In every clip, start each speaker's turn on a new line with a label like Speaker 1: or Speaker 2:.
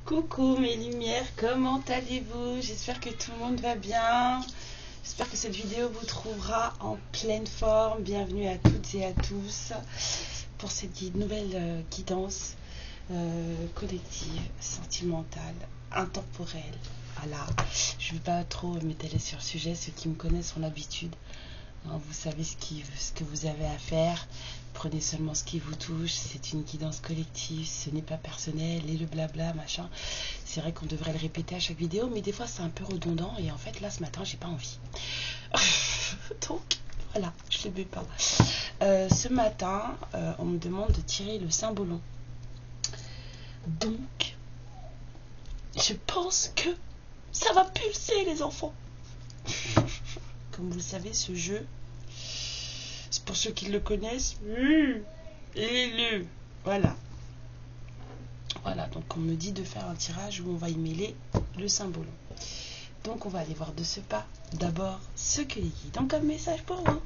Speaker 1: Coucou mes lumières, comment allez-vous? J'espère que tout le monde va bien. J'espère que cette vidéo vous trouvera en pleine forme. Bienvenue à toutes et à tous pour cette nouvelle guidance collective, sentimentale, intemporelle. Voilà, je ne vais pas trop m'étaler sur le sujet. Ceux qui me connaissent ont l'habitude. Vous savez ce que vous avez à faire. Prenez seulement ce qui vous touche. C'est une guidance collective, ce n'est pas personnel. Et le blabla, machin. C'est vrai qu'on devrait le répéter à chaque vidéo, mais des fois c'est un peu redondant. Et en fait, là, ce matin, j'ai pas envie. Donc, voilà, je ne le veux pas. Ce matin, on me demande de tirer le symbolon. Donc, je pense que ça va pulser, les enfants. Comme vous le savez, ce jeu, c'est pour ceux qui le connaissent, voilà. Voilà, donc on me dit de faire un tirage où on va y mêler le symbolon. Donc on va aller voir de ce pas, d'abord, ce que les guides ont comme message pour vous.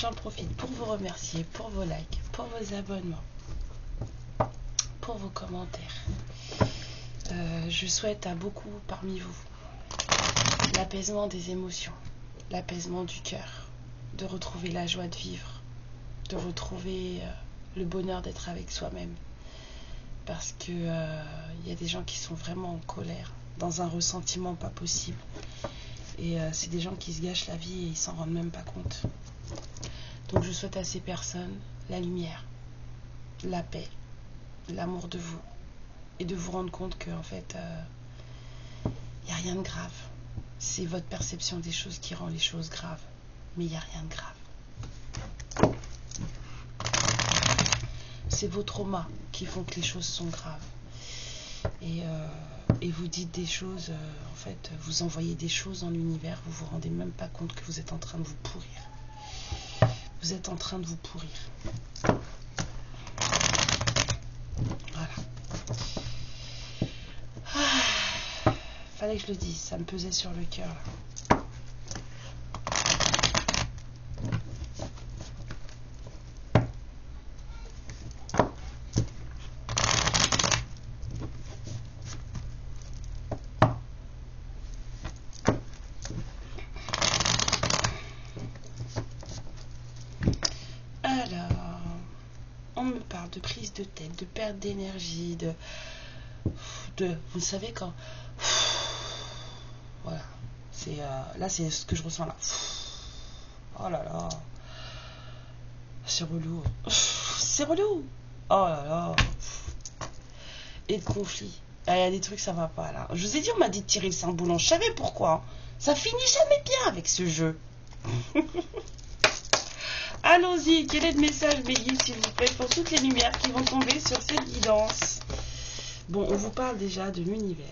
Speaker 1: J'en profite pour vous remercier pour vos likes, pour vos abonnements, pour vos commentaires. Je souhaite à beaucoup parmi vous l'apaisement des émotions, l'apaisement du cœur, de retrouver la joie de vivre, de retrouver le bonheur d'être avec soi-même. Parce que y a des gens qui sont vraiment en colère, dans un ressentiment pas possible. Et c'est des gens qui se gâchent la vie et ils s'en rendent même pas compte. Donc je souhaite à ces personnes la lumière, la paix, l'amour de vous. Et de vous rendre compte qu'en fait, y a rien de grave. C'est votre perception des choses qui rend les choses graves. Mais il n'y a rien de grave. C'est vos traumas qui font que les choses sont graves. Et vous dites des choses, en fait, vous envoyez des choses dans l'univers, vous vous rendez même pas compte que vous êtes en train de vous pourrir. Vous êtes en train de vous pourrir. Voilà. Fallait que je le dise, ça me pesait sur le cœur là. Alors, on me parle de prise de tête, de perte d'énergie, vous savez quand... Voilà, c'est là c'est ce que je ressens là. Oh là là, c'est relou. C'est relou. Oh là là. Et de conflit. Il y a des trucs ça va pas là. Je vous ai dit, on m'a dit de tirer le symbolon. Je savais pourquoi. Ça finit jamais bien avec ce jeu. Allons-y, quel est le message, mes guides, s'il vous plaît, pour toutes les lumières qui vont tomber sur cette guidance. Bon, on vous parle déjà de l'univers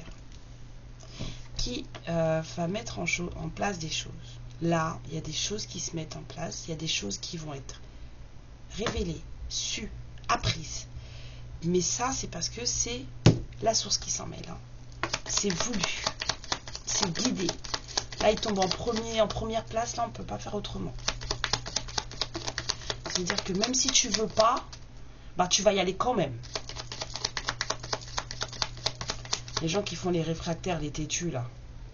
Speaker 1: qui va mettre en place des choses. Là, il y a des choses qui se mettent en place, il y a des choses qui vont être révélées, sues, apprises. Mais ça, c'est parce que c'est la source qui s'en mêle. Hein. C'est voulu, c'est guidé. Là, il tombe en première place, là, on ne peut pas faire autrement. C'est-à-dire que même si tu veux pas, bah, tu vas y aller quand même. Les gens qui font les réfractaires, les têtus, là,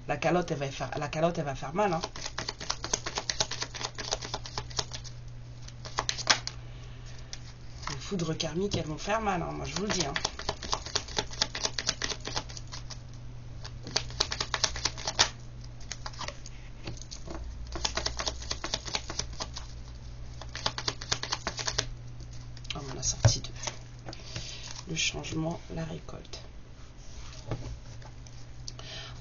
Speaker 1: la calotte, elle va faire mal. Hein. Les foudres karmiques, elles vont faire mal, hein, moi je vous le dis. Hein. On a sorti deux. Le changement, la récolte.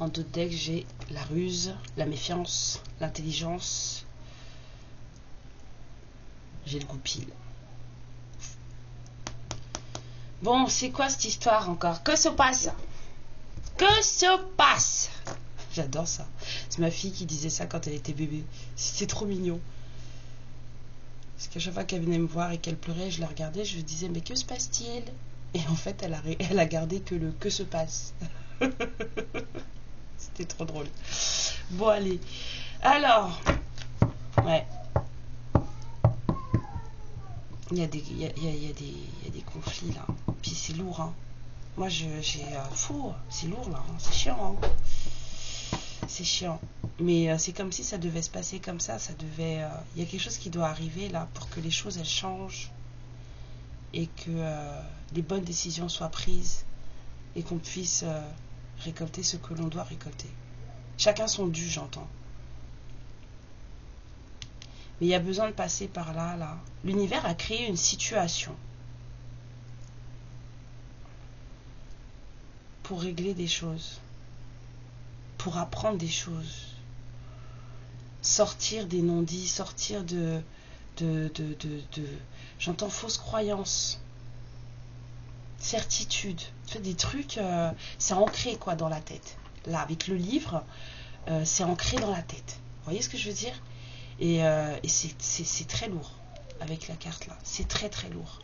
Speaker 1: En d'autres decks, j'ai la ruse, la méfiance, l'intelligence. J'ai le goupil. Bon, c'est quoi cette histoire encore? Que se passe? Que se passe? J'adore ça. C'est ma fille qui disait ça quand elle était bébé. C'était trop mignon. Parce qu'à chaque fois qu'elle venait me voir et qu'elle pleurait, je la regardais, je lui disais, mais que se passe-t-il? Et en fait, elle a gardé que le que se passe. C'était trop drôle. Bon, allez. Alors, ouais. Il y a des, conflits là. Puis c'est lourd, hein. Moi, fou, c'est lourd là. Hein. C'est chiant, hein. C'est chiant. Mais c'est comme si ça devait se passer comme ça. Ça devait. Il y a quelque chose qui doit arriver là pour que les choses elles changent et que les bonnes décisions soient prises et qu'on puisse récolter ce que l'on doit récolter. Chacun son dû, j'entends. Mais il y a besoin de passer par là, là. L'univers a créé une situation pour régler des choses, pour apprendre des choses, sortir des non-dits, sortir de j'entends fausses croyances, certitude, des trucs, c'est ancré quoi dans la tête. Là, avec le livre, c'est ancré dans la tête. Vous voyez ce que je veux dire? Et c'est très lourd avec la carte là, c'est très très lourd.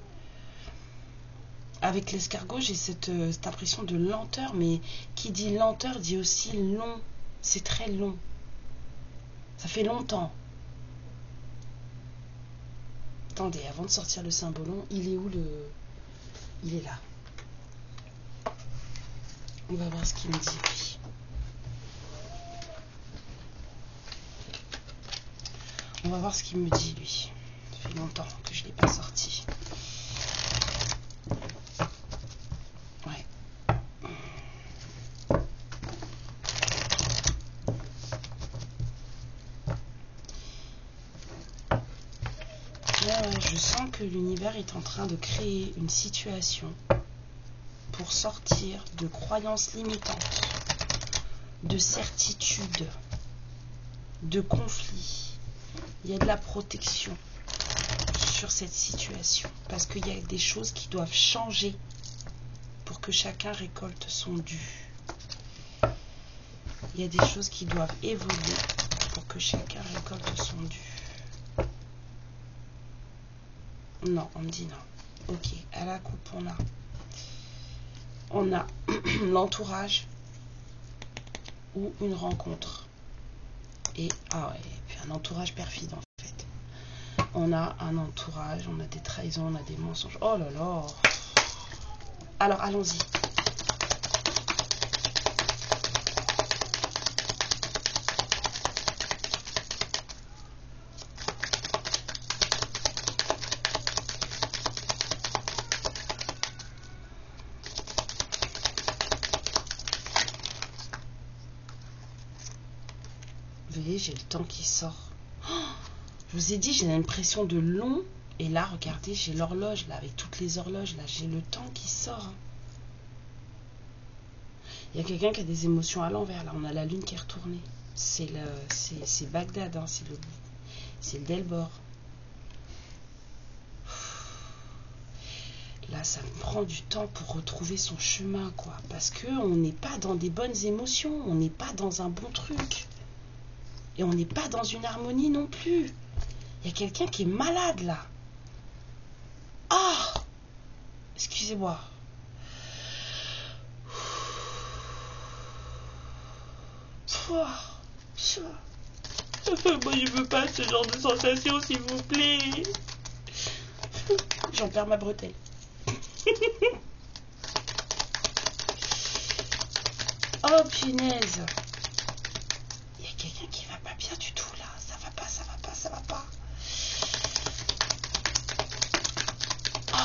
Speaker 1: Avec l'escargot, j'ai cette impression de lenteur, mais qui dit lenteur dit aussi long. C'est très long. Ça fait longtemps. Attendez, avant de sortir le symbolon, il est où le... Il est là. On va voir ce qu'il me dit, lui. On va voir ce qu'il me dit, lui. Ça fait longtemps que je ne l'ai pas sorti. Ouais. Je sens que l'univers est en train de créer une situation pour sortir de croyances limitantes, de certitudes, de conflits. Il y a de la protection sur cette situation parce qu'il y a des choses qui doivent changer pour que chacun récolte son dû. Il y a des choses qui doivent évoluer pour que chacun récolte son dû. Non, on me dit non. Ok, à la coupe, on a l'entourage ou une rencontre. Et, ah ouais, puis un entourage perfide en fait. On a un entourage, on a des trahisons, on a des mensonges. Oh là là. Alors, allons-y. Vous voyez, j'ai le temps qui sort. Oh, je vous ai dit, j'ai l'impression de long. Et là, regardez, j'ai l'horloge, là, avec toutes les horloges, là, j'ai le temps qui sort. Il y a quelqu'un qui a des émotions à l'envers, là, on a la lune qui est retournée. C'est Bagdad, hein, c'est le Delbor. Là, ça me prend du temps pour retrouver son chemin, quoi. Parce qu'on n'est pas dans des bonnes émotions, on n'est pas dans un bon truc. Et on n'est pas dans une harmonie non plus. Il y a quelqu'un qui est malade, là. Ah! Excusez-moi. Moi, je veux pas ce genre de sensation, s'il vous plaît. J'en perds ma bretelle. Oh, punaise. Il y a quelqu'un qui va pas bien du tout, là. Ça va pas, ça va pas, ça va pas. Oh.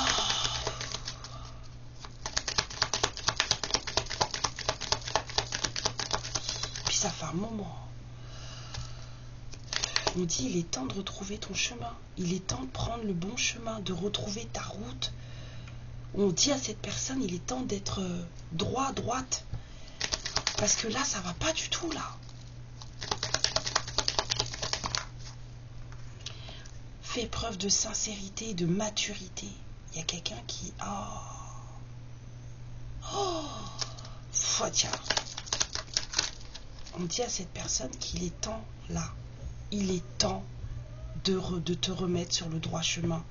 Speaker 1: Puis ça fait un moment. On dit, il est temps de retrouver ton chemin. Il est temps de prendre le bon chemin, de retrouver ta route. On dit à cette personne, il est temps d'être droite. Parce que là, ça va pas du tout, là. Fais preuve de sincérité, de maturité. Il y a quelqu'un qui... Tiens. On dit à cette personne qu'il est temps, là. Il est temps de te remettre sur le droit chemin.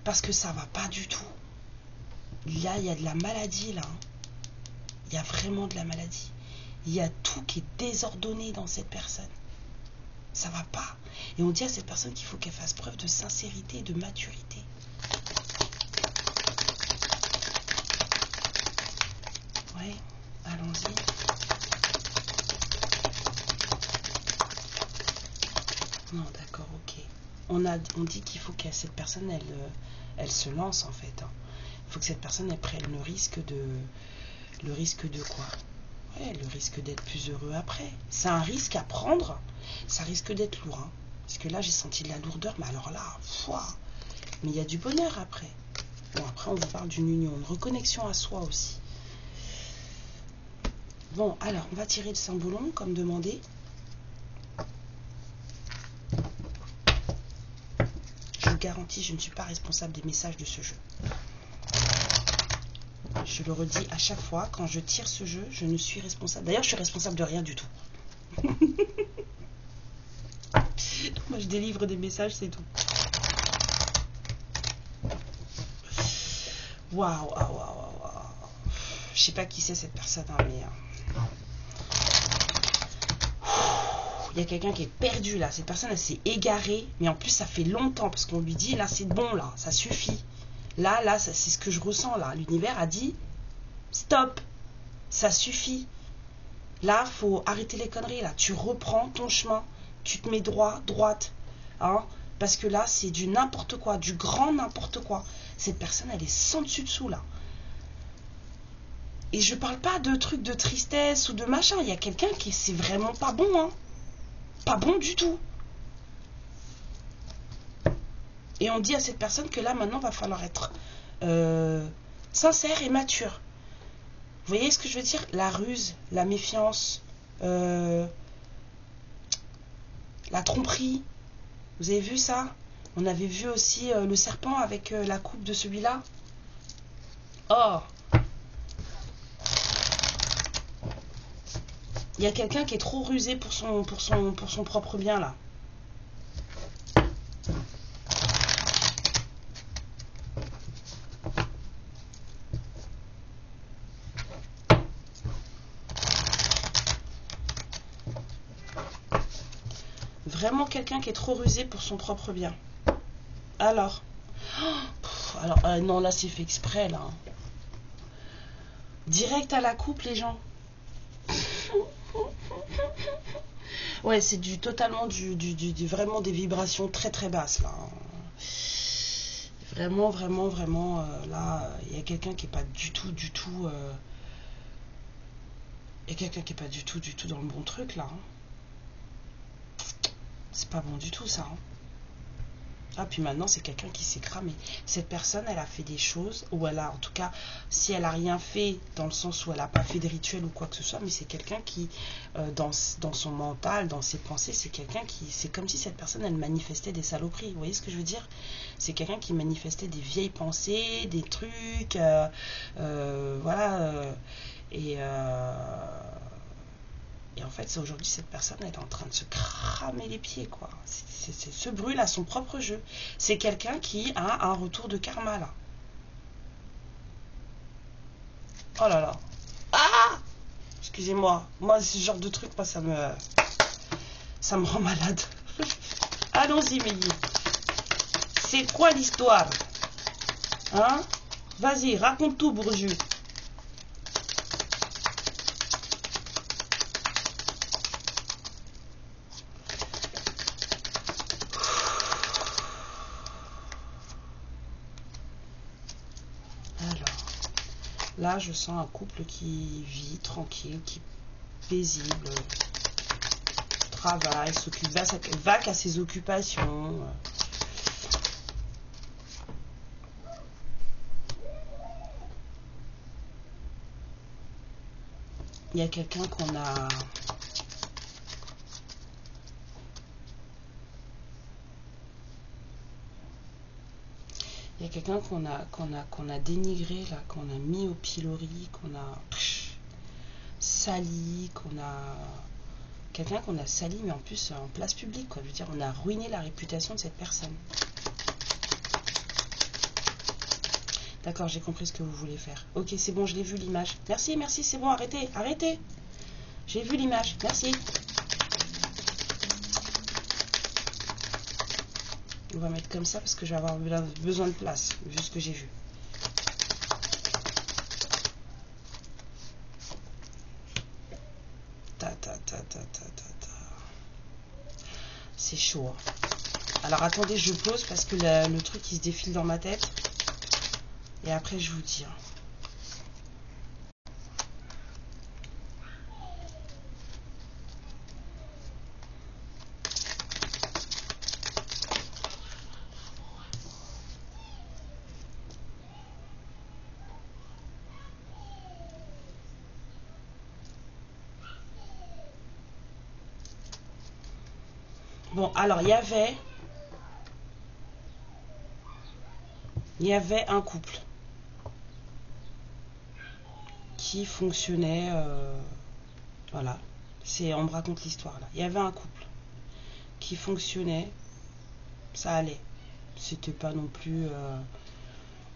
Speaker 1: Parce que ça va pas du tout. Là, il y a de la maladie, là. Il y a vraiment de la maladie. Il y a tout qui est désordonné dans cette personne. Ça va pas. Et on dit à cette personne qu'il faut qu'elle fasse preuve de sincérité et de maturité. Ouais, allons-y. Non, d'accord, ok. On dit qu'il faut que cette personne, elle se lance en fait. Il faut que cette personne, elle prenne le risque de... Le risque de quoi? Ouais, le risque d'être plus heureux après. C'est un risque à prendre. Ça risque d'être lourd. Hein. Parce que là, j'ai senti de la lourdeur. Mais alors là, foi. Mais il y a du bonheur après. Bon, après, on vous parle d'une union, une reconnexion à soi aussi. Bon, alors, on va tirer le cymbolon, comme demandé. Je vous garantis, je ne suis pas responsable des messages de ce jeu. Je le redis à chaque fois, quand je tire ce jeu, je ne suis responsable. D'ailleurs, je suis responsable de rien du tout. Moi, je délivre des messages, c'est tout. Waouh, waouh, waouh, waouh. Je sais pas qui c'est cette personne, hein, mais... Il y a quelqu'un qui est perdu, là. Cette personne, elle s'est égarée. Mais en plus, ça fait longtemps, parce qu'on lui dit, là, c'est bon, là, ça suffit. Là, c'est ce que je ressens, là. L'univers a dit, stop, ça suffit. Là, faut arrêter les conneries, là. Tu reprends ton chemin. Tu te mets droite. Hein, parce que là, c'est du n'importe quoi, du grand n'importe quoi. Cette personne, elle est sans dessus-dessous, là. Et je parle pas de trucs de tristesse ou de machin. Il y a quelqu'un qui, c'est vraiment pas bon, hein. Pas bon du tout. Et on dit à cette personne que là, maintenant, va falloir être sincère et mature. Vous voyez ce que je veux dire? La ruse, la méfiance, la tromperie. Vous avez vu ça? On avait vu aussi le serpent avec la coupe de celui-là. Oh! Il y a quelqu'un qui est trop rusé pour son propre bien, là. Vraiment quelqu'un qui est trop rusé pour son propre bien. Alors, non, là c'est fait exprès, là. Direct à la coupe, les gens. Ouais, c'est totalement vraiment des vibrations très très basses, là. Vraiment, là, il y a quelqu'un qui est pas du tout, il y a quelqu'un qui est pas du tout dans le bon truc, là. C'est pas bon du tout, ça. Hein. Ah, puis maintenant, c'est quelqu'un qui s'est cramé. Cette personne, elle a fait des choses, ou elle a, en tout cas, si elle a rien fait, dans le sens où elle n'a pas fait de rituel ou quoi que ce soit, mais c'est quelqu'un qui, dans son mental, dans ses pensées, c'est quelqu'un qui, c'est comme si cette personne, elle manifestait des saloperies. Vous voyez ce que je veux dire? C'est quelqu'un qui manifestait des vieilles pensées, des trucs, voilà, et en fait, c'est aujourd'hui, cette personne, elle est en train de se cramer les pieds, quoi. Se brûle à son propre jeu. C'est quelqu'un qui a un retour de karma, là. Oh là là. Ah! Excusez-moi. Moi, ce genre de truc, moi, ça me rend malade. Allons-y, Mélie. C'est quoi l'histoire? Hein? Vas-y, raconte tout, Bourju. Là, je sens un couple qui vit tranquille, qui est paisible, travaille, s'occupe, va qu'à ses occupations. Il y a quelqu'un qu'on a... Il y a quelqu'un qu'on a dénigré, là, qu'on a mis au pilori, qu'on a sali, quelqu'un qu'on a sali, mais en plus en place publique, quoi. Je veux dire, on a ruiné la réputation de cette personne. D'accord, j'ai compris ce que vous voulez faire. Ok, c'est bon, je l'ai vu l'image. Merci, c'est bon, arrêtez. J'ai vu l'image, merci. On va mettre comme ça parce que je vais avoir besoin de place, vu ce que j'ai vu. C'est chaud. Hein. Alors attendez, je pose parce que le truc il se défile dans ma tête. Et après je vous dis. Hein. Bon, alors il y avait un couple qui fonctionnait, voilà, on me raconte l'histoire là. Il y avait un couple qui fonctionnait, ça allait. C'était pas non plus,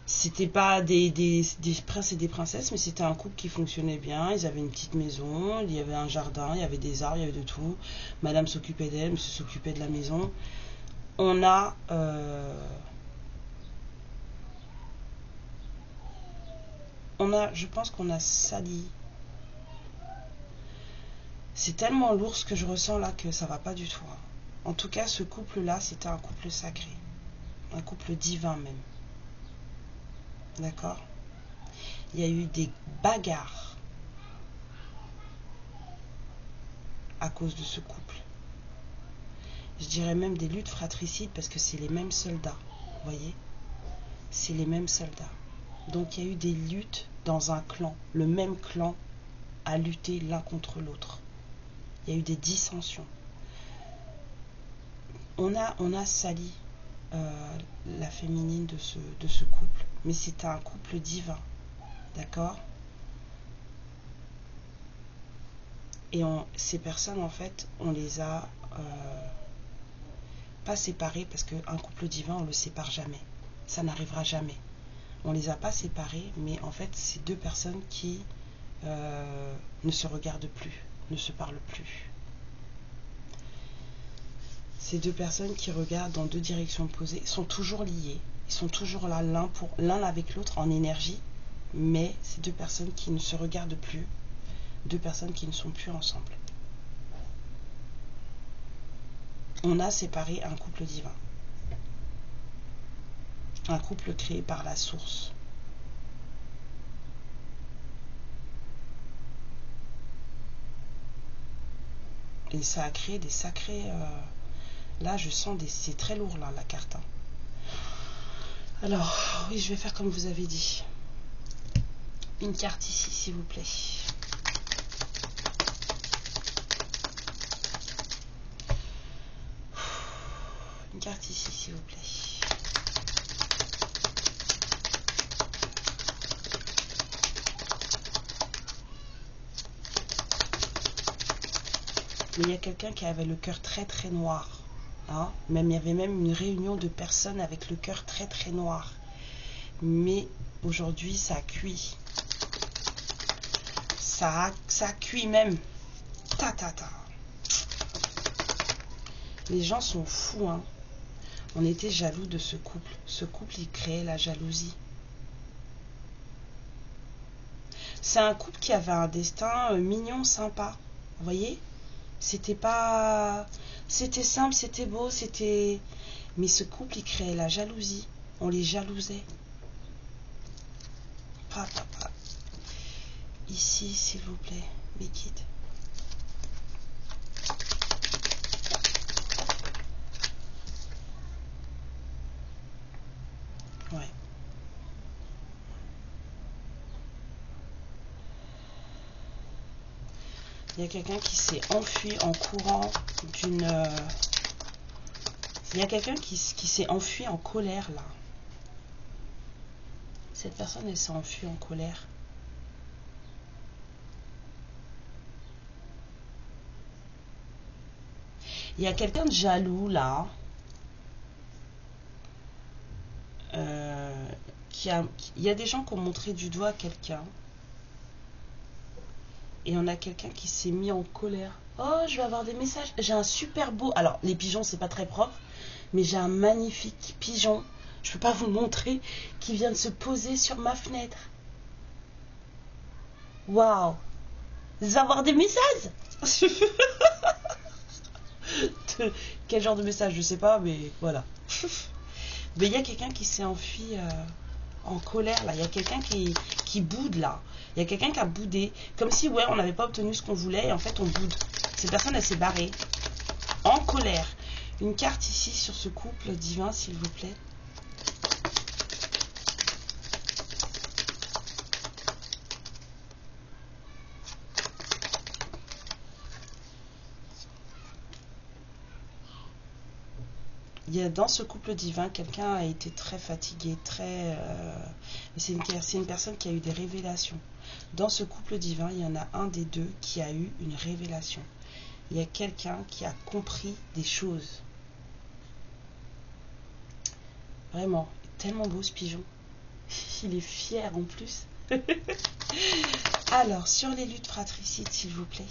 Speaker 1: c'était pas des princes et des princesses, mais c'était un couple qui fonctionnait bien. Ils avaient une petite maison, il y avait un jardin, il y avait des arbres, il y avait de tout. Madame s'occupait d'elle, monsieur s'occupait de la maison. On a je pense qu'on a sali. C'est tellement lourd ce que je ressens là que ça va pas du tout. Hein. En tout cas, ce couple-là, c'était un couple sacré. Un couple divin même. D'accord? Il y a eu des bagarres à cause de ce couple. Je dirais même des luttes fratricides parce que c'est les mêmes soldats. Vous voyez? C'est les mêmes soldats. Donc il y a eu des luttes dans un clan. Le même clan a lutté l'un contre l'autre. Il y a eu des dissensions. On a sali la féminine de ce couple. Mais c'était un couple divin. D'accord? Et ces personnes, en fait, on les a pas séparées parce qu'un couple divin, on ne le sépare jamais. Ça n'arrivera jamais. On les a pas séparées, mais en fait, c'est deux personnes qui ne se regardent plus, ne se parlent plus. Ces deux personnes qui regardent dans deux directions opposées sont toujours liées. Ils sont toujours là l'un avec l'autre en énergie, mais c'est deux personnes qui ne se regardent plus, deux personnes qui ne sont plus ensemble. On a séparé un couple divin. Un couple créé par la source. Et ça a créé des sacrés... là, je sens c'est très lourd, là, la carte. Hein. Alors, oui, je vais faire comme vous avez dit. Une carte ici, s'il vous plaît. Une carte ici, s'il vous plaît. Mais il y a quelqu'un qui avait le cœur très très noir. Hein? Même, il y avait même une réunion de personnes avec le cœur très très noir. Mais aujourd'hui, ça a cuit. Ça cuit même. Les gens sont fous. Hein? On était jaloux de ce couple. Ce couple, il créait la jalousie. C'est un couple qui avait un destin mignon, sympa. Vous voyez? C'était pas... C'était simple, c'était beau, c'était... Mais ce couple, il créait la jalousie. On les jalousait. Ici, s'il vous plaît, liquide. Ouais. Il y a quelqu'un qui s'est enfui en courant d'une... Il y a quelqu'un qui s'est enfui en colère, là. Cette personne, elle s'est enfuie en colère. Il y a quelqu'un de jaloux, là. Il y a des gens qui ont montré du doigt quelqu'un. Et on a quelqu'un qui s'est mis en colère. Oh, je vais avoir des messages. J'ai un super beau... Alors, les pigeons, c'est pas très propre. Mais j'ai un magnifique pigeon, je peux pas vous le montrer, qui vient de se poser sur ma fenêtre. Waouh! Vous allez avoir des messages? Quel genre de message? Je sais pas, mais voilà. Mais il y a quelqu'un qui s'est enfui en colère là. Il y a quelqu'un qui boude là. Il y a quelqu'un qui a boudé. Comme si, ouais, on n'avait pas obtenu ce qu'on voulait et en fait on boude. Cette personne, elle s'est barrée. En colère. Une carte ici sur ce couple divin, s'il vous plaît. Il y a dans ce couple divin, quelqu'un a été très fatigué, c'est une personne qui a eu des révélations. Dans ce couple divin, il y en a un des deux qui a eu une révélation. Il y a quelqu'un qui a compris des choses. Vraiment, tellement beau ce pigeon. Il est fier en plus. Alors, sur les luttes fratricides, s'il vous plaît.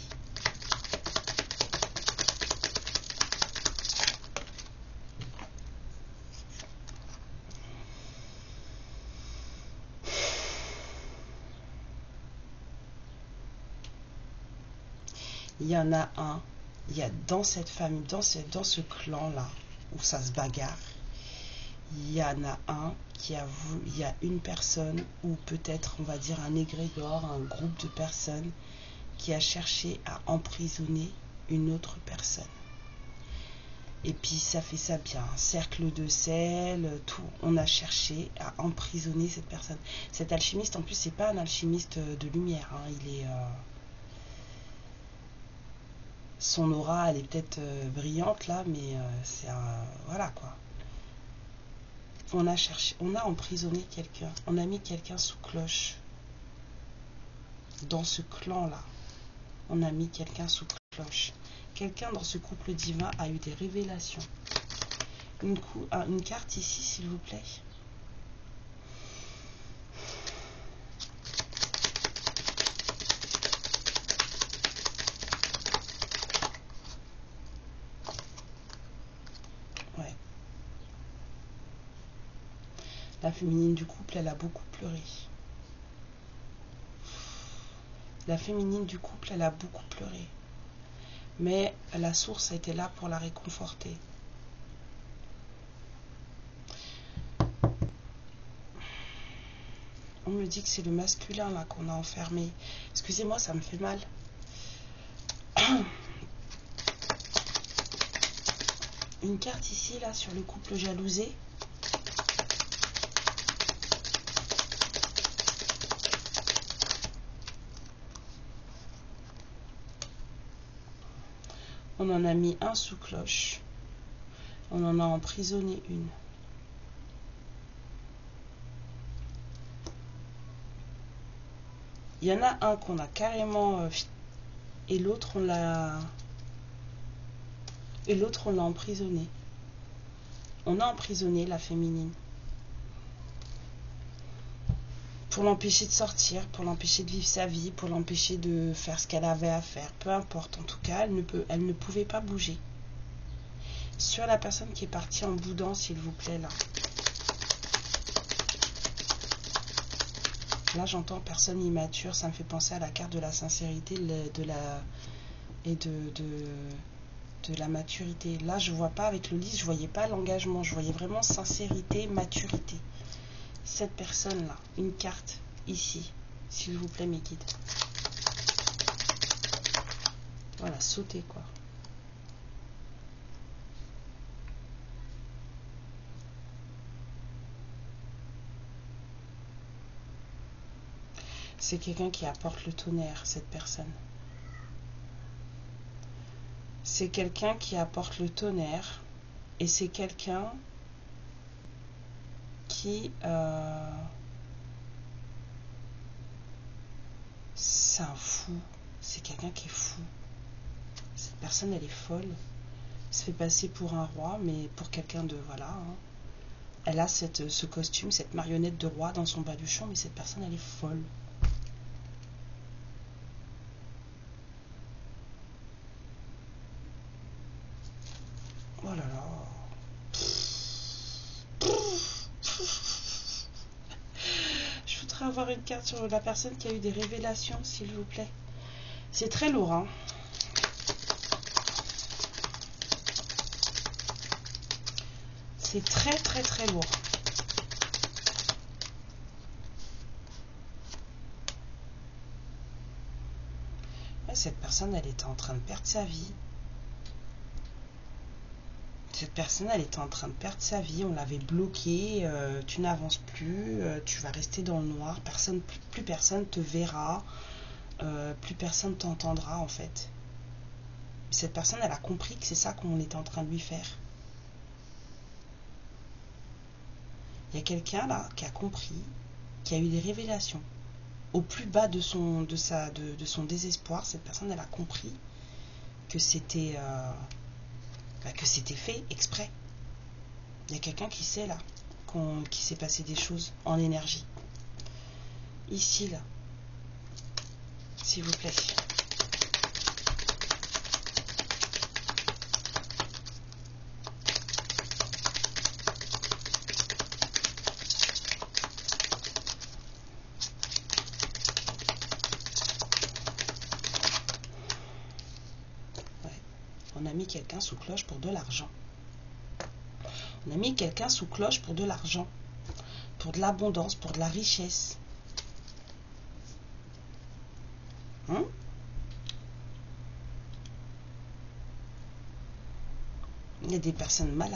Speaker 1: Il y en a un, il y a dans cette famille, dans ce clan-là, où ça se bagarre, il y en a un qui a voulu, il y a une personne, ou peut-être, on va dire, un égrégore, un groupe de personnes, qui a cherché à emprisonner une autre personne. Et puis ça fait ça bien, un cercle de sel, tout. On a cherché à emprisonner cette personne. Cet alchimiste, en plus, c'est pas un alchimiste de lumière, hein, il est... son aura, elle est peut-être brillante là, mais c'est un... Voilà quoi. On a cherché, on a emprisonné quelqu'un, on a mis quelqu'un sous cloche. Dans ce clan-là, on a mis quelqu'un sous cloche. Quelqu'un dans ce couple divin a eu des révélations. Une carte ici, s'il vous plaît. Ouais. La féminine du couple, elle a beaucoup pleuré. La féminine du couple, elle a beaucoup pleuré. Mais la source a été là pour la réconforter. On me dit que c'est le masculin là qu'on a enfermé. Excusez-moi, ça me fait mal. Une carte ici là sur le couple jalousé. On en a mis un sous cloche. On en a emprisonné une. Il y en a un qu'on a carrément... et l'autre, on l'a... Et l'autre, on l'a emprisonné. On a emprisonné la féminine. Pour l'empêcher de sortir, pour l'empêcher de vivre sa vie, pour l'empêcher de faire ce qu'elle avait à faire. Peu importe, en tout cas, elle ne pouvait pas bouger. Sur la personne qui est partie en boudant, s'il vous plaît, là. Là, j'entends personne immature, ça me fait penser à la carte de la sincérité de la maturité. Là, je vois pas avec le lys, je voyais pas l'engagement, je voyais vraiment sincérité, maturité. Cette personne-là, une carte ici, s'il vous plaît, mes guides. Voilà, sautez quoi. C'est quelqu'un qui apporte le tonnerre, cette personne. C'est quelqu'un qui apporte le tonnerre et c'est quelqu'un qui... c'est un fou. C'est quelqu'un qui est fou. Cette personne, elle est folle. Elle se fait passer pour un roi, mais pour quelqu'un de... Voilà. Hein. Elle a ce costume, cette marionnette de roi dans son baluchon, mais cette personne, elle est folle. Oh là là. avoir une carte sur la personne qui a eu des révélations, s'il vous plaît. C'est très lourd, hein. C'est très, très, très lourd. Ouais, cette personne, elle était en train de perdre sa vie. Cette personne, elle était en train de perdre sa vie. On l'avait bloquée. Tu n'avances plus. Tu vas rester dans le noir. Plus personne te verra. Plus personne t'entendra, en fait. Cette personne, elle a compris que c'est ça qu'on était en train de lui faire. Il y a quelqu'un là qui a compris, qui a eu des révélations. Au plus bas de son désespoir, cette personne, elle a compris que c'était fait exprès. Il y a quelqu'un qui sait là, qui s'est passé des choses en énergie. Ici, là, s'il vous plaît. On a mis quelqu'un sous cloche pour de l'argent. On a mis quelqu'un sous cloche pour de l'argent, pour de l'abondance, pour de la richesse. Hein? Il y a des personnes mal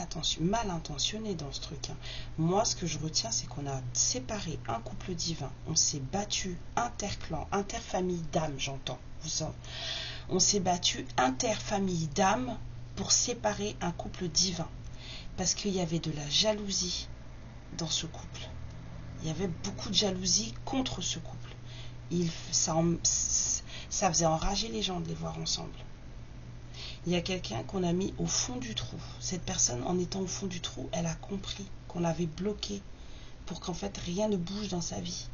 Speaker 1: intentionnées dans ce truc. Hein. Moi, ce que je retiens, c'est qu'on a séparé un couple divin. On s'est battu interclan, interfamille d'âme, j'entends. On s'est battu interfamille d'âme pour séparer un couple divin. Parce qu'il y avait de la jalousie dans ce couple. Il y avait beaucoup de jalousie contre ce couple. Ça faisait enrager les gens de les voir ensemble. Il y a quelqu'un qu'on a mis au fond du trou. Cette personne, en étant au fond du trou, elle a compris qu'on l'avait bloqué pour qu'en fait rien ne bouge dans sa vie.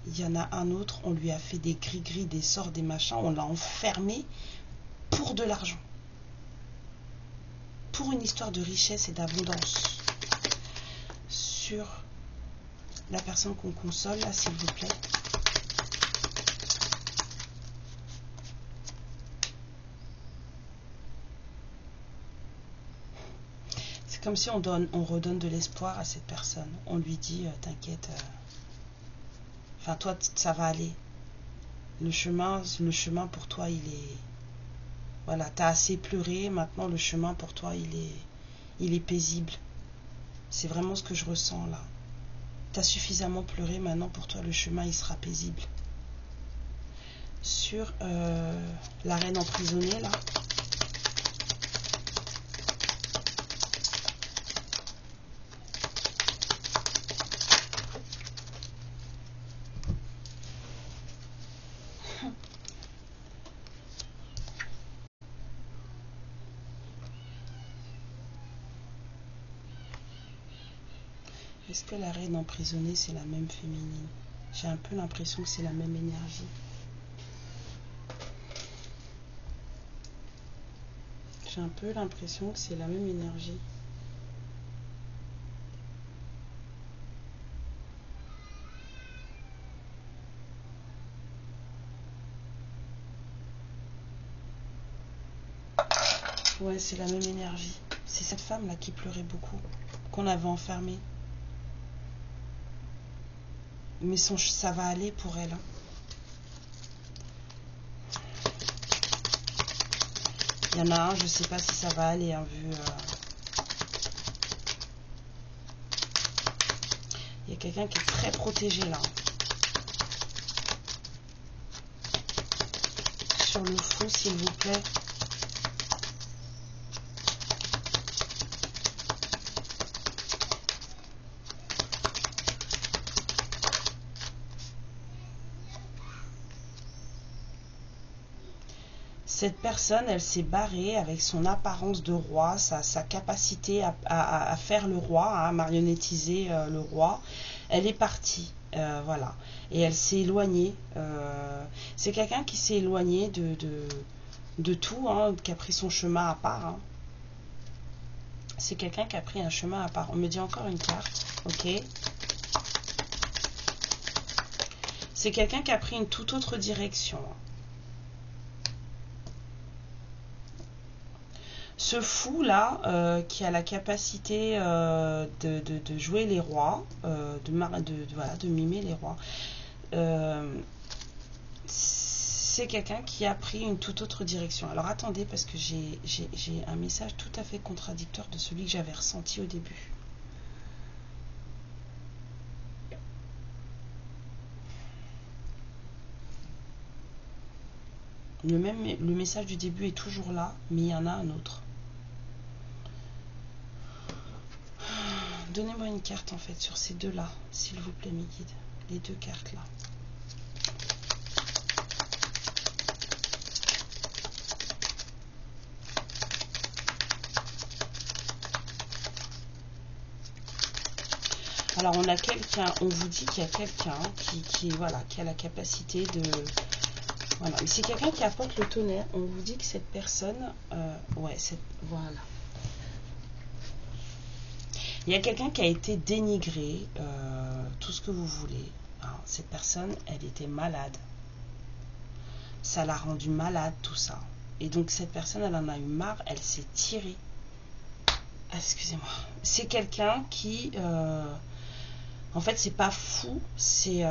Speaker 1: Il y en a un autre, on lui a fait des gris-gris, des sorts, des machins, on l'a enfermé pour de l'argent. Pour une histoire de richesse et d'abondance. Sur la personne qu'on console, là, s'il vous plaît. C'est comme si on redonne de l'espoir à cette personne. On lui dit, t'inquiète, enfin toi, ça va aller. Le chemin pour toi, il est... Voilà, t'as assez pleuré, maintenant le chemin pour toi, il est paisible. C'est vraiment ce que je ressens là. T'as suffisamment pleuré, maintenant pour toi, le chemin, il sera paisible. Sur la reine emprisonnée, là. Est-ce que la reine emprisonnée, c'est la même féminine? J'ai un peu l'impression que c'est la même énergie. J'ai un peu l'impression que c'est la même énergie. Ouais, c'est la même énergie. C'est cette femme-là qui pleurait beaucoup, qu'on avait enfermée. Mais ça va aller pour elle. Hein. Il y en a un, je sais pas si ça va aller, hein, vu... Il y a quelqu'un qui est très protégé, là. Sur le fond, s'il vous plaît. Cette personne, elle s'est barrée avec son apparence de roi, sa capacité à faire le roi, à marionnettiser le roi. Elle est partie, voilà. Et elle s'est éloignée. C'est quelqu'un qui s'est éloigné de tout, hein, qui a pris son chemin à part. Hein. C'est quelqu'un qui a pris un chemin à part. On me dit encore une carte, ok. C'est quelqu'un qui a pris une toute autre direction. Ce fou là, qui a la capacité de jouer les rois, voilà, de mimer les rois, c'est quelqu'un qui a pris une toute autre direction. Alors attendez, parce que j'ai un message tout à fait contradictoire de celui que j'avais ressenti au début. Le message du début est toujours là, mais il y en a un autre. Donnez-moi une carte en fait sur ces deux-là, s'il vous plaît mes guides. Les deux cartes là. Alors on a quelqu'un, on vous dit qu'il y a quelqu'un voilà, qui a la capacité de... Voilà, mais c'est quelqu'un qui apporte le tonnerre. On vous dit que cette personne... voilà. Il y a quelqu'un qui a été dénigré, tout ce que vous voulez. Alors, cette personne, elle était malade. Ça l'a rendue malade, tout ça. Et donc, cette personne, elle en a eu marre, elle s'est tirée. Ah, excusez-moi. C'est quelqu'un qui... en fait, c'est pas fou, c'est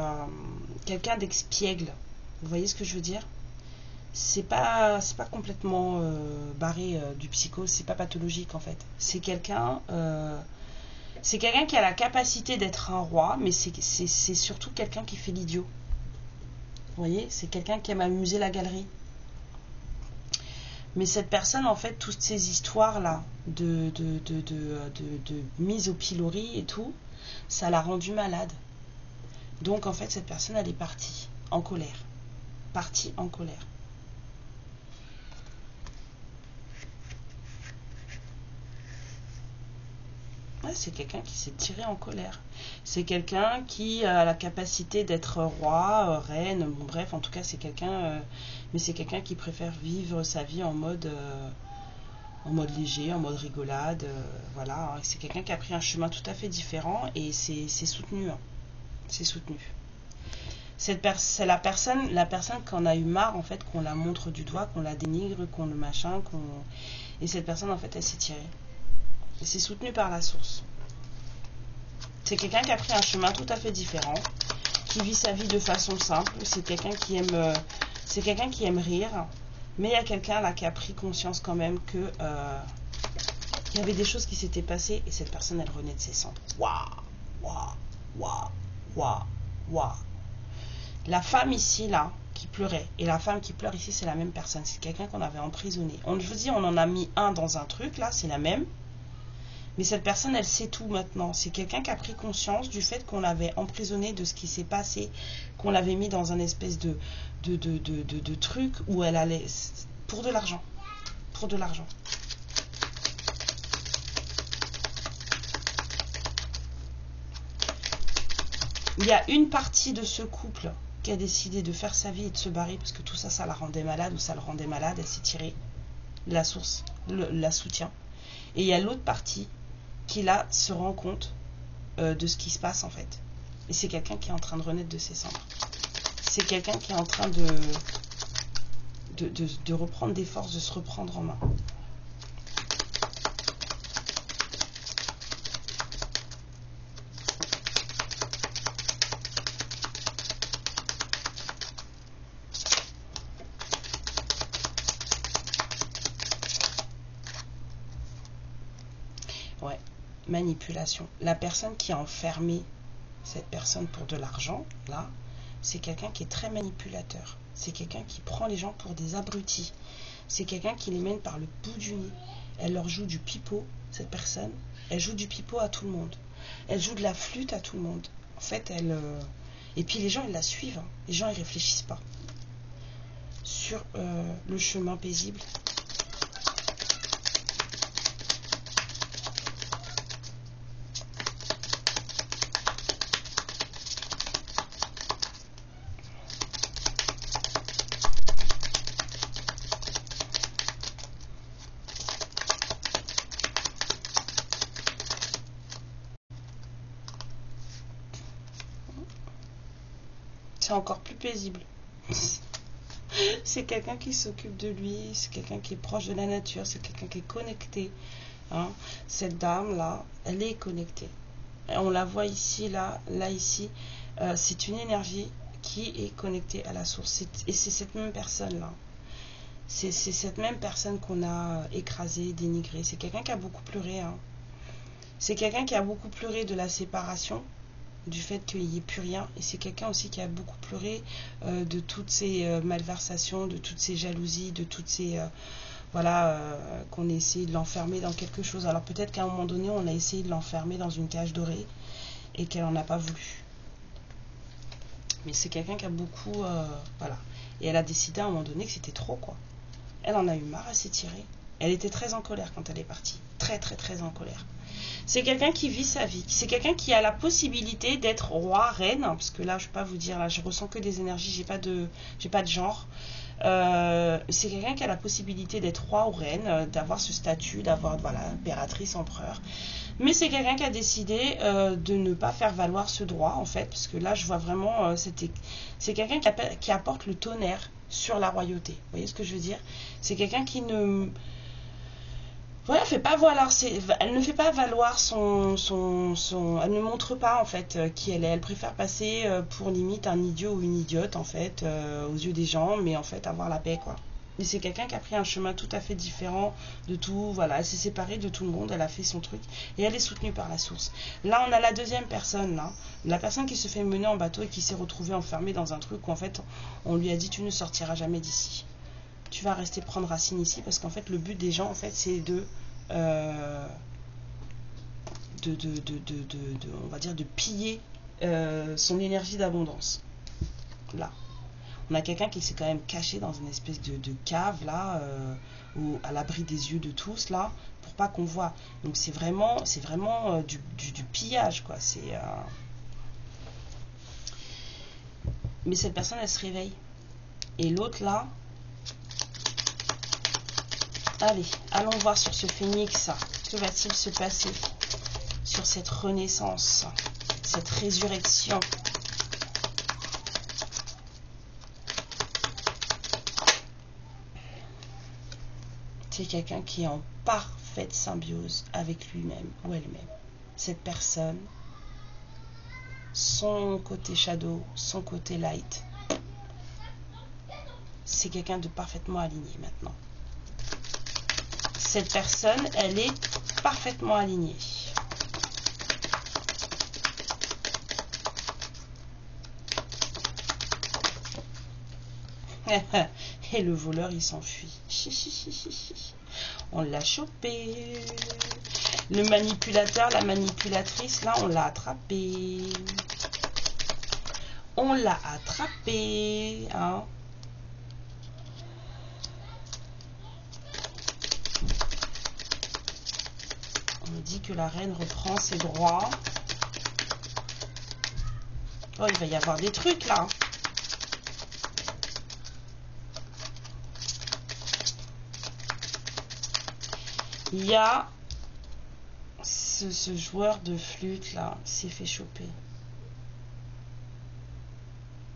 Speaker 1: quelqu'un d'expiègle. Vous voyez ce que je veux dire? C'est pas complètement barré du psycho, c'est pas pathologique en fait. C'est quelqu'un qui a la capacité d'être un roi, mais c'est surtout quelqu'un qui fait l'idiot. Vous voyez, c'est quelqu'un qui aime amuser la galerie. Mais cette personne, en fait, toutes ces histoires-là de mise au pilori et tout, ça l'a rendue malade. Donc, en fait, cette personne, elle est partie en colère. Partie en colère. Ouais, c'est quelqu'un qui s'est tiré en colère. C'est quelqu'un qui a la capacité d'être roi, reine, bon, bref, en tout cas, c'est quelqu'un... mais c'est quelqu'un qui préfère vivre sa vie en mode léger, en mode rigolade, voilà. C'est quelqu'un qui a pris un chemin tout à fait différent et c'est soutenu. Hein. C'est soutenu. C'est la personne qu'on a eu marre, en fait, qu'on la montre du doigt, qu'on la dénigre, qu'on le machin, et cette personne, en fait, elle s'est tirée. Et c'est soutenu par la source. C'est quelqu'un qui a pris un chemin tout à fait différent, qui vit sa vie de façon simple. C'est quelqu'un qui aime rire. Mais il y a quelqu'un là qui a pris conscience quand même que il y avait des choses qui s'étaient passées et cette personne, elle renaît de ses cendres. Waouh, waouh, waouh, waouh, waouh. La femme ici, là, qui pleurait, et la femme qui pleure ici, c'est la même personne. C'est quelqu'un qu'on avait emprisonné. Je vous dis, on en a mis un dans un truc, là, c'est la même. Mais cette personne, elle sait tout maintenant. C'est quelqu'un qui a pris conscience du fait qu'on l'avait emprisonné, de ce qui s'est passé, qu'on l'avait mis dans un espèce de truc où elle allait... Pour de l'argent. Pour de l'argent. Il y a une partie de ce couple qui a décidé de faire sa vie et de se barrer parce que tout ça, ça la rendait malade ou ça le rendait malade. Elle s'est tirée. La source la soutient. Et il y a l'autre partie qui là se rend compte de ce qui se passe en fait. Et c'est quelqu'un qui est en train de renaître de ses cendres. C'est quelqu'un qui est en train de reprendre des forces, de se reprendre en main. Ouais, manipulation. La personne qui a enfermé cette personne pour de l'argent, là, c'est quelqu'un qui est très manipulateur. C'est quelqu'un qui prend les gens pour des abrutis. C'est quelqu'un qui les mène par le bout du nez. Elle leur joue du pipeau, cette personne. Elle joue du pipeau à tout le monde. Elle joue de la flûte à tout le monde. En fait, elle... Et puis les gens, ils la suivent. Hein. Les gens, ils réfléchissent pas. Sur le chemin paisible. c'est encore plus paisible. C'est quelqu'un qui s'occupe de lui, c'est quelqu'un qui est proche de la nature, c'est quelqu'un qui est connecté. Hein. Cette dame-là, elle est connectée. On la voit ici, là, ici. C'est une énergie qui est connectée à la source. Et c'est cette même personne-là. C'est cette même personne qu'on a écrasée, dénigrée. C'est quelqu'un qui a beaucoup pleuré. Hein. C'est quelqu'un qui a beaucoup pleuré de la séparation, du fait qu'il n'y ait plus rien. Et c'est quelqu'un aussi qui a beaucoup pleuré de toutes ces malversations, de toutes ces jalousies, de toutes ces... qu'on ait essayé de l'enfermer dans quelque chose. Alors peut-être qu'à un moment donné, on a essayé de l'enfermer dans une cage dorée et qu'elle n'en a pas voulu. Mais c'est quelqu'un qui a beaucoup... voilà. Et elle a décidé à un moment donné que c'était trop, quoi. Elle en a eu marre à s'étirer. Elle était très en colère quand elle est partie. Très, très, très en colère. C'est quelqu'un qui vit sa vie. C'est quelqu'un qui a la possibilité d'être roi, reine. Parce que là, je ne vais pas vous dire, là, je ressens que des énergies, j'ai pas de genre. C'est quelqu'un qui a la possibilité d'être roi ou reine, d'avoir ce statut, d'avoir, voilà, impératrice, empereur. Mais c'est quelqu'un qui a décidé de ne pas faire valoir ce droit, en fait. Parce que là, je vois vraiment, c'est quelqu'un qui apporte le tonnerre sur la royauté. Vous voyez ce que je veux dire? C'est quelqu'un qui ne... Voilà, elle ne fait pas valoir elle ne montre pas en fait qui elle est. Elle préfère passer pour limite un idiot ou une idiote en fait aux yeux des gens, mais en fait avoir la paix, quoi. Et c'est quelqu'un qui a pris un chemin tout à fait différent de tout. Voilà, elle s'est séparée de tout le monde, elle a fait son truc et elle est soutenue par la source. Là, on a la deuxième personne, là, la personne qui se fait mener en bateau et qui s'est retrouvée enfermée dans un truc où en fait on lui a dit tu ne sortiras jamais d'ici. Tu vas rester prendre racine ici parce qu'en fait le but des gens en fait c'est on va dire de piller son énergie d'abondance. Là on a quelqu'un qui s'est quand même caché dans une espèce de cave là à l'abri des yeux de tous là pour pas qu'on voit. Donc c'est vraiment du pillage, quoi. Mais cette personne elle se réveille et l'autre là. Allez, allons voir sur ce phénix, que va-t-il se passer sur cette renaissance, cette résurrection. C'est quelqu'un qui est en parfaite symbiose avec lui-même ou elle-même. Cette personne, son côté shadow, son côté light, c'est quelqu'un de parfaitement aligné maintenant. Cette personne, elle est parfaitement alignée. Et le voleur, il s'enfuit. On l'a chopé. Le manipulateur, la manipulatrice, là, on l'a attrapé. On l'a attrapé. Hein. On me dit que la reine reprend ses droits. Oh, il va y avoir des trucs, là. Il y a ce joueur de flûte là s'est fait choper.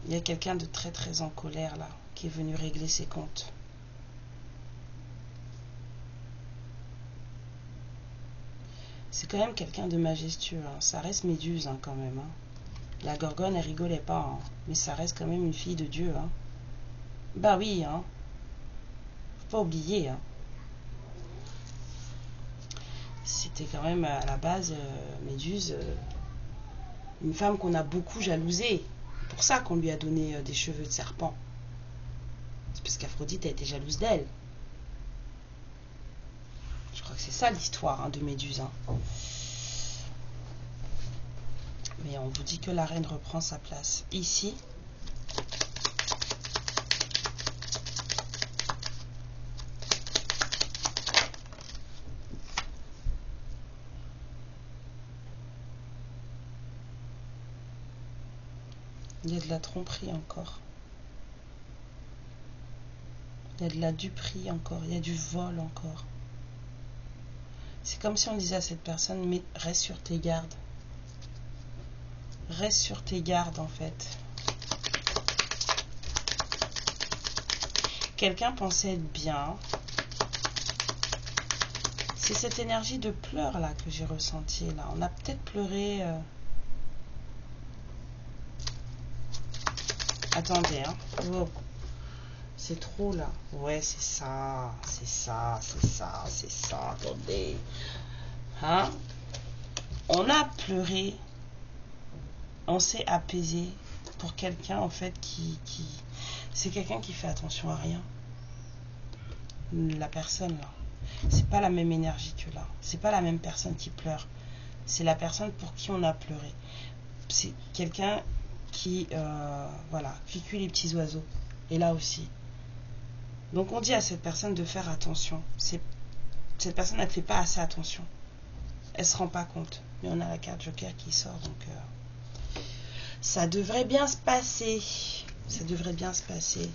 Speaker 1: Il y a quelqu'un de très très en colère là qui est venu régler ses comptes. C'est quand même quelqu'un de majestueux, hein. Ça reste Méduse hein, quand même. Hein. La Gorgone elle rigolait pas, hein. Mais ça reste quand même une fille de Dieu. Hein. Bah oui, hein. Faut pas oublier. Hein. C'était quand même à la base Méduse, une femme qu'on a beaucoup jalousée. C'est pour ça qu'on lui a donné des cheveux de serpent. C'est parce qu'Aphrodite a été jalouse d'elle. Je crois que c'est ça l'histoire hein, de Méduse. Hein. Mais on vous dit que la reine reprend sa place. Ici, il y a de la tromperie encore. Il y a de la duperie encore. Il y a du vol encore. C'est comme si on disait à cette personne, mais reste sur tes gardes. Reste sur tes gardes, en fait. Quelqu'un pensait être bien. C'est cette énergie de pleurs là que j'ai ressentie là. On a peut-être pleuré. Attendez, hein. Oh. C'est trop là. Ouais, c'est ça. C'est ça, c'est ça, c'est ça. Attendez. Hein? On a pleuré. On s'est apaisé pour quelqu'un en fait qui... C'est quelqu'un qui fait attention à rien. La personne là. C'est pas la même énergie que là. C'est pas la même personne qui pleure. C'est la personne pour qui on a pleuré. C'est quelqu'un qui, voilà, qui cuit les petits oiseaux. Et là aussi. Donc on dit à cette personne de faire attention. Cette personne, elle ne fait pas assez attention. Elle ne se rend pas compte. Mais on a la carte Joker qui sort. Donc ça devrait bien se passer. Ça devrait bien se passer.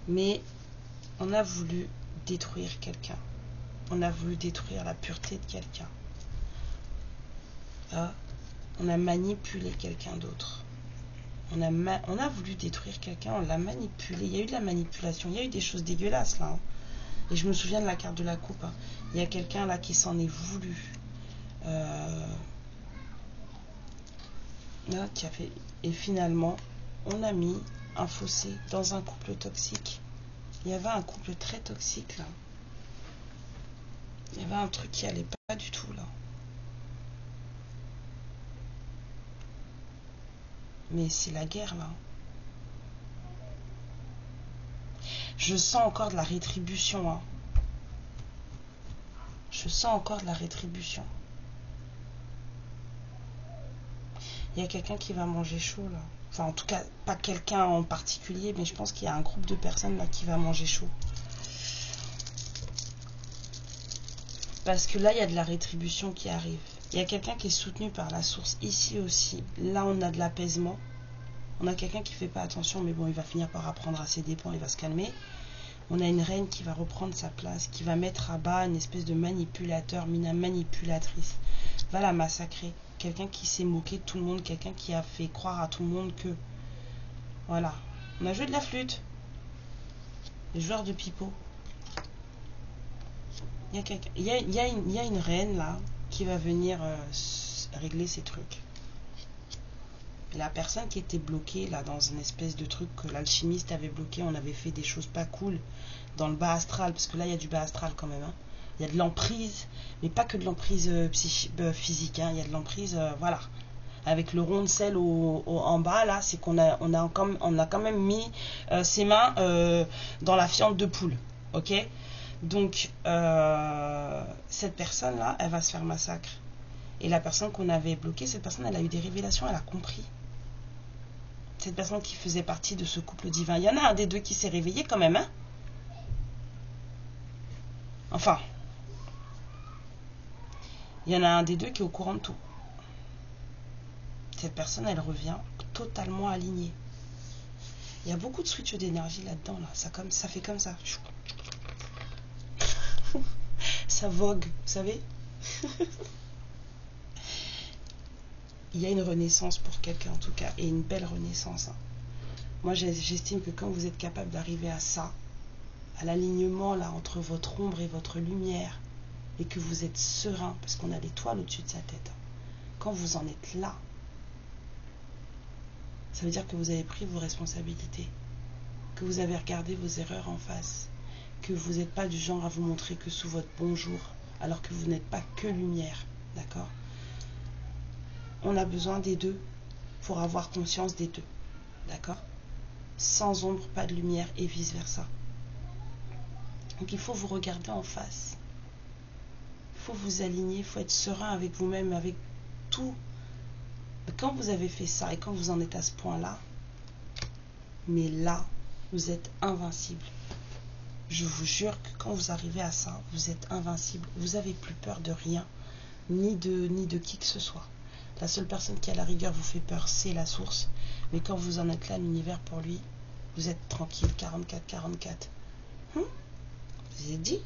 Speaker 1: Mais on a voulu détruire quelqu'un. On a voulu détruire la pureté de quelqu'un. Ah, on a manipulé quelqu'un d'autre. On a voulu détruire quelqu'un, on l'a manipulé. Il y a eu de la manipulation, il y a eu des choses dégueulasses là. Hein. Et je me souviens de la carte de la coupe. Hein. Il y a quelqu'un là qui s'en est voulu. Là, qui a fait... Et finalement, on a mis un fossé dans un couple toxique. Il y avait un couple très toxique là. Il y avait un truc qui allait pas du tout là. Mais c'est la guerre là. Je sens encore de la rétribution. Hein. Je sens encore de la rétribution. Il y a quelqu'un qui va manger chaud là. Enfin en tout cas, pas quelqu'un en particulier, mais je pense qu'il y a un groupe de personnes là qui va manger chaud. Parce que là, il y a de la rétribution qui arrive. Il y a quelqu'un qui est soutenu par la source ici aussi. Là, on a de l'apaisement. On a quelqu'un qui ne fait pas attention, mais bon, il va finir par apprendre à ses dépens, il va se calmer. On a une reine qui va reprendre sa place, qui va mettre à bas une espèce de manipulateur, une manipulatrice. Va la massacrer. Quelqu'un qui s'est moqué de tout le monde, quelqu'un qui a fait croire à tout le monde que... Voilà. On a joué de la flûte. Les joueurs de pipeau. Il y a une reine là qui va venir régler ces trucs. Et la personne qui était bloquée là dans une espèce de truc que l'alchimiste avait bloqué, on avait fait des choses pas cool dans le bas astral, parce que là il y a du bas astral quand même. Hein. Il y a de l'emprise, mais pas que de l'emprise physique. Hein. Il y a de l'emprise, voilà. Avec le rond de sel en bas là, c'est qu'on a quand même mis ses mains dans la fiente de poule. Ok? Donc, cette personne-là, elle va se faire massacre. Et la personne qu'on avait bloquée, cette personne, elle a eu des révélations, elle a compris. Cette personne qui faisait partie de ce couple divin. Il y en a un des deux qui s'est réveillé quand même, hein? Enfin, il y en a un des deux qui est au courant de tout. Cette personne, elle revient totalement alignée. Il y a beaucoup de switch d'énergie là-dedans, là. Ça fait comme ça. Ça vogue, vous savez. Il y a une renaissance pour quelqu'un en tout cas, et une belle renaissance. Hein. Moi j'estime que quand vous êtes capable d'arriver à ça, à l'alignement là entre votre ombre et votre lumière, et que vous êtes serein, parce qu'on a l'étoile au-dessus de sa tête, hein. Quand vous en êtes là, ça veut dire que vous avez pris vos responsabilités, que vous avez regardé vos erreurs en face, que vous n'êtes pas du genre à vous montrer que sous votre bonjour, alors que vous n'êtes pas que lumière, d'accord? On a besoin des deux pour avoir conscience des deux, d'accord? Sans ombre, pas de lumière et vice versa. Donc il faut vous regarder en face. Il faut vous aligner, il faut être serein avec vous-même, avec tout. Quand vous avez fait ça et quand vous en êtes à ce point-là, mais là, vous êtes invincible. Je vous jure que quand vous arrivez à ça, vous êtes invincible. Vous n'avez plus peur de rien, ni de qui que ce soit. La seule personne qui à la rigueur vous fait peur, c'est la source. Mais quand vous en êtes là, l'univers pour lui, vous êtes tranquille. 44-44. Je vous ai dit.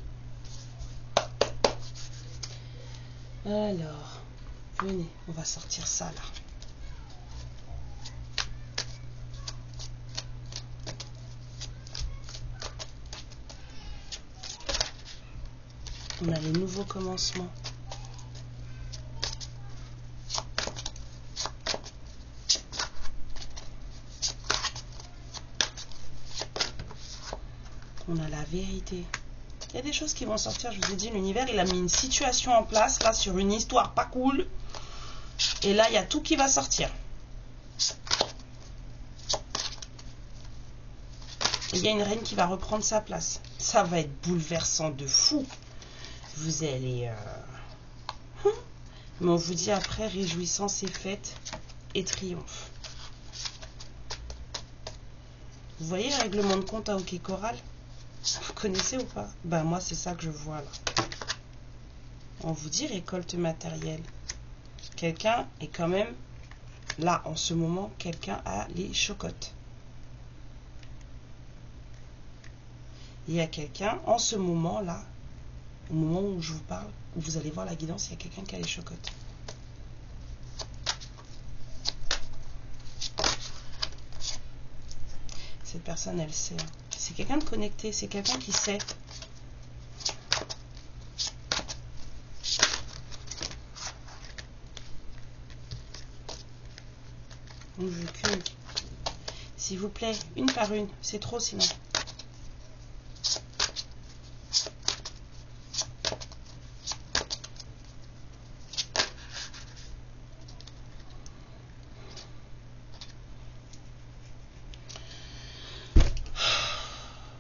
Speaker 1: Alors, venez, on va sortir ça là. On a les nouveaux commencements. On a la vérité. Il y a des choses qui vont sortir. Je vous ai dit, l'univers, il a mis une situation en place, là, sur une histoire pas cool. Et là, il y a tout qui va sortir. Et il y a une reine qui va reprendre sa place. Ça va être bouleversant de fou. Vous allez... Mais on vous dit après, réjouissance et fête et triomphe. Vous voyez le règlement de compte à OK Coral? Vous connaissez ou pas? Ben moi, c'est ça que je vois là. On vous dit récolte matérielle. Quelqu'un est quand même... Là, en ce moment, quelqu'un a les chocottes. Il y a quelqu'un, en ce moment-là, au moment où je vous parle, où vous allez voir la guidance, il y a quelqu'un qui a les chocottes. Cette personne, elle sait. C'est quelqu'un de connecté, c'est quelqu'un qui sait. On veut que... S'il vous plaît, une par une, c'est trop sinon.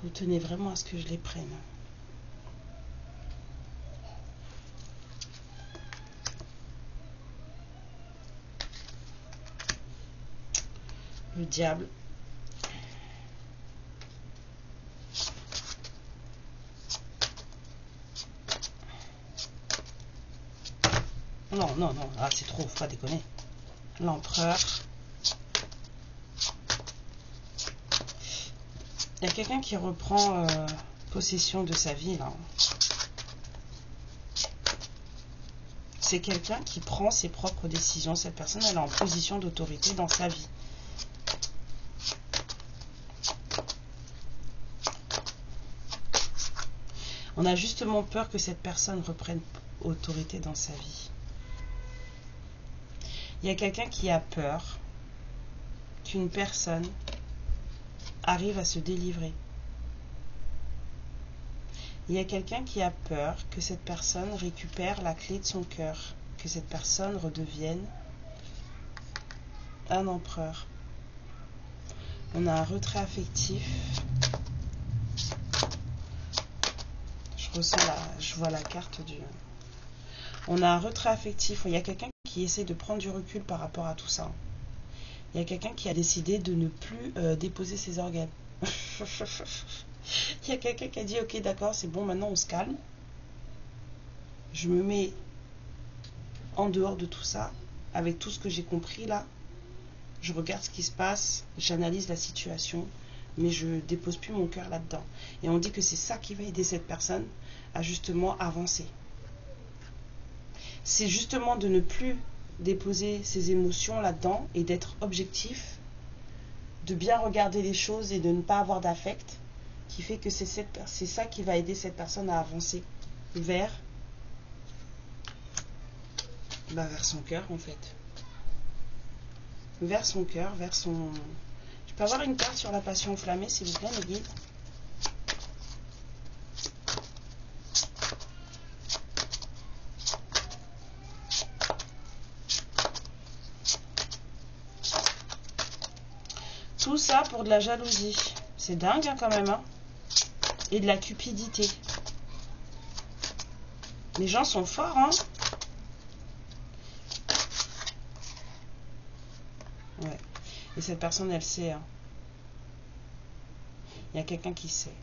Speaker 1: Vous tenez vraiment à ce que je les prenne. Le diable. Non, non, non. Ah, c'est trop, faut pas déconner. L'empereur. Il y a quelqu'un qui reprend possession de sa vie, là. C'est quelqu'un qui prend ses propres décisions. Cette personne, elle est en position d'autorité dans sa vie. On a justement peur que cette personne reprenne autorité dans sa vie. Il y a quelqu'un qui a peur qu'une personne arrive à se délivrer. Il y a quelqu'un qui a peur que cette personne récupère la clé de son cœur, que cette personne redevienne un empereur. On a un retrait affectif. Je vois la carte du... On a un retrait affectif. Il y a quelqu'un qui essaie de prendre du recul par rapport à tout ça. Il y a quelqu'un qui a décidé de ne plus déposer ses organes. Il y a quelqu'un qui a dit ok d'accord, c'est bon, maintenant on se calme. Je me mets en dehors de tout ça, avec tout ce que j'ai compris là. Je regarde ce qui se passe, j'analyse la situation, mais je dépose plus mon cœur là-dedans. Et on dit que c'est ça qui va aider cette personne à justement avancer. C'est justement de ne plus déposer ses émotions là-dedans et d'être objectif, de bien regarder les choses et de ne pas avoir d'affect, qui fait que c'est ça qui va aider cette personne à avancer vers son cœur en fait. Vers son cœur, vers son... Je peux avoir une carte sur la passion enflammée s'il vous plaît mes guides? Tout ça pour de la jalousie. C'est dingue hein, quand même. Hein, et de la cupidité. Les gens sont forts. Hein. Ouais. Et cette personne, elle sait. Hein. Il y a quelqu'un qui sait.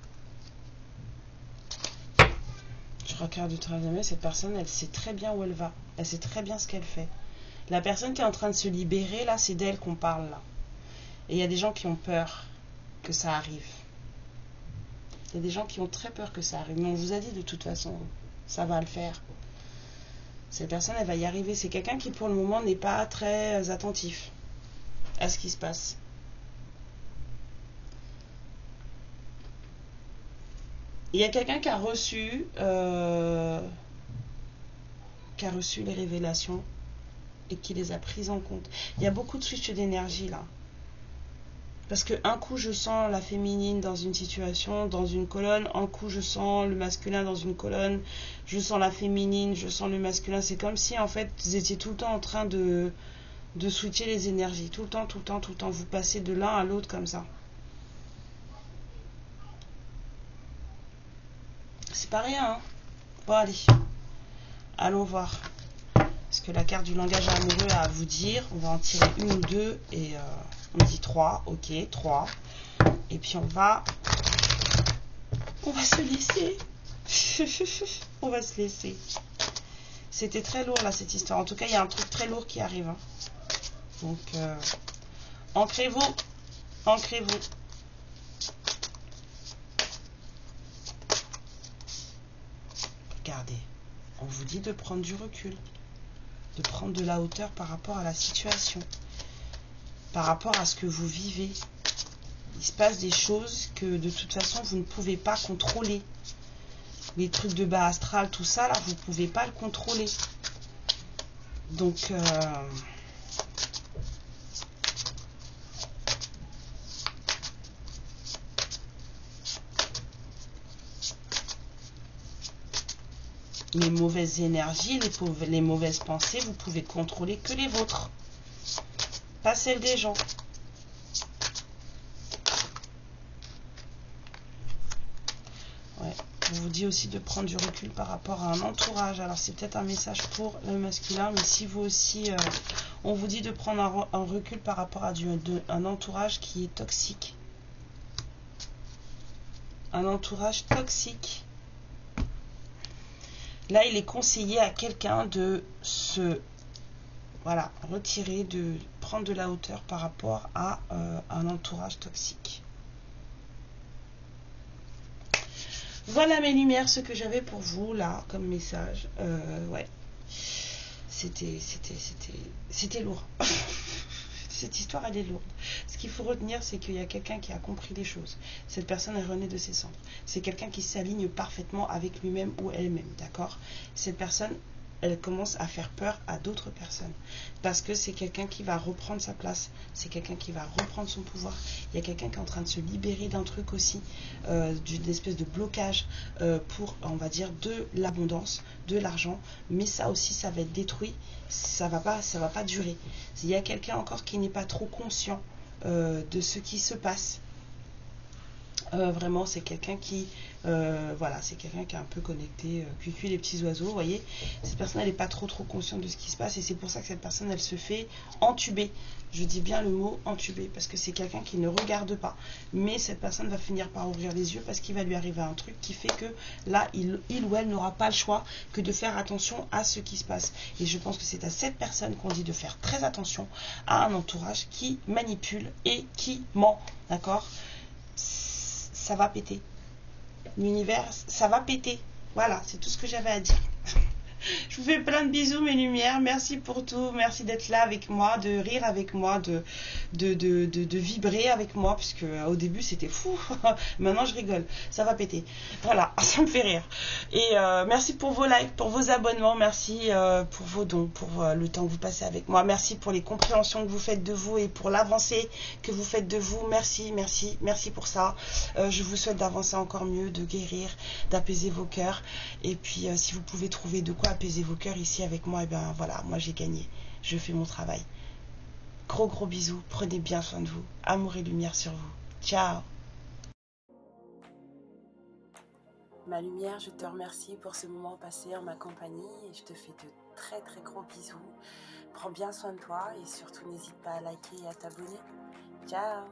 Speaker 1: Je regarde du travail de cette personne, elle sait très bien où elle va. Elle sait très bien ce qu'elle fait. La personne qui est en train de se libérer, là, c'est d'elle qu'on parle là. Et il y a des gens qui ont peur que ça arrive. Il y a des gens qui ont très peur que ça arrive. Mais on vous a dit de toute façon, ça va le faire. Cette personne, elle va y arriver. C'est quelqu'un qui, pour le moment, n'est pas très attentif à ce qui se passe. Il y a quelqu'un qui a reçu les révélations et qui les a prises en compte. Il y a beaucoup de switch d'énergie là. Parce que un coup je sens la féminine dans une situation, dans une colonne, un coup je sens le masculin dans une colonne, je sens la féminine, je sens le masculin. C'est comme si en fait vous étiez tout le temps en train de switcher les énergies. Tout le temps, tout le temps, tout le temps. Vous passez de l'un à l'autre comme ça. C'est pas rien, hein. Bon allez, allons voir. Parce que la carte du langage amoureux a à vous dire. On va en tirer une ou deux et on dit 3. Ok, 3. Et puis on va se laisser. On va se laisser. C'était très lourd là cette histoire. En tout cas, il y a un truc très lourd qui arrive. Hein. Donc, ancrez-vous. Ancrez-vous. Regardez. On vous dit de prendre du recul. De prendre de la hauteur par rapport à la situation. Par rapport à ce que vous vivez. Il se passe des choses que de toute façon vous ne pouvez pas contrôler. Les trucs de bas astral, tout ça, là, vous ne pouvez pas le contrôler. Donc, les mauvaises énergies, les mauvaises pensées, vous pouvez contrôler que les vôtres. Pas celles des gens. Ouais. On vous dit aussi de prendre du recul par rapport à un entourage. Alors c'est peut-être un message pour le masculin, mais si vous aussi, on vous dit de prendre un recul par rapport à un entourage qui est toxique. Un entourage toxique. Là, il est conseillé à quelqu'un de se retirer, de prendre de la hauteur par rapport à un entourage toxique. Voilà mes lumières, ce que j'avais pour vous là comme message. Ouais, c'était lourd. Cette histoire, elle est lourde. Ce qu'il faut retenir, c'est qu'il y a quelqu'un qui a compris les choses. Cette personne est renée de ses cendres. C'est quelqu'un qui s'aligne parfaitement avec lui-même ou elle-même, d'accord? Cette personne, elle commence à faire peur à d'autres personnes. Parce que c'est quelqu'un qui va reprendre sa place. C'est quelqu'un qui va reprendre son pouvoir. Il y a quelqu'un qui est en train de se libérer d'un truc aussi, d'une espèce de blocage pour, on va dire, de l'abondance, de l'argent. Mais ça aussi, ça va être détruit. Ça va pas durer. Il y a quelqu'un encore qui n'est pas trop conscient de ce qui se passe. Vraiment, c'est quelqu'un qui, c'est quelqu'un qui est un peu connecté, cuicui les petits oiseaux, vous voyez. Cette personne, elle n'est pas trop consciente de ce qui se passe et c'est pour ça que cette personne, elle se fait entuber. Je dis bien le mot entuber parce que c'est quelqu'un qui ne regarde pas. Mais cette personne va finir par ouvrir les yeux parce qu'il va lui arriver un truc qui fait que là, il ou elle n'aura pas le choix que de faire attention à ce qui se passe. Et je pense que c'est à cette personne qu'on dit de faire très attention à un entourage qui manipule et qui ment, d'accord ? Ça va péter. L'univers, ça va péter. Voilà, c'est tout ce que j'avais à dire. Je vous fais plein de bisous, mes lumières. Merci pour tout. Merci d'être là avec moi, de rire avec moi, de vibrer avec moi, puisque au début, c'était fou. Maintenant, je rigole. Ça va péter. Voilà, ça me fait rire. Et merci pour vos likes, pour vos abonnements. Merci pour vos dons, pour le temps que vous passez avec moi. Merci pour les compréhensions que vous faites de vous et pour l'avancée que vous faites de vous. Merci, merci, merci pour ça. Je vous souhaite d'avancer encore mieux, de guérir, d'apaiser vos cœurs. Et puis, si vous pouvez trouver de quoi apaiser vos cœurs ici avec moi, et ben voilà, moi j'ai gagné, je fais mon travail. Gros bisous, prenez bien soin de vous, amour et lumière sur vous. Ciao. Ma lumière, je te remercie pour ce moment passé en ma compagnie et je te fais de très gros bisous. Prends bien soin de toi et surtout n'hésite pas à liker et à t'abonner. Ciao.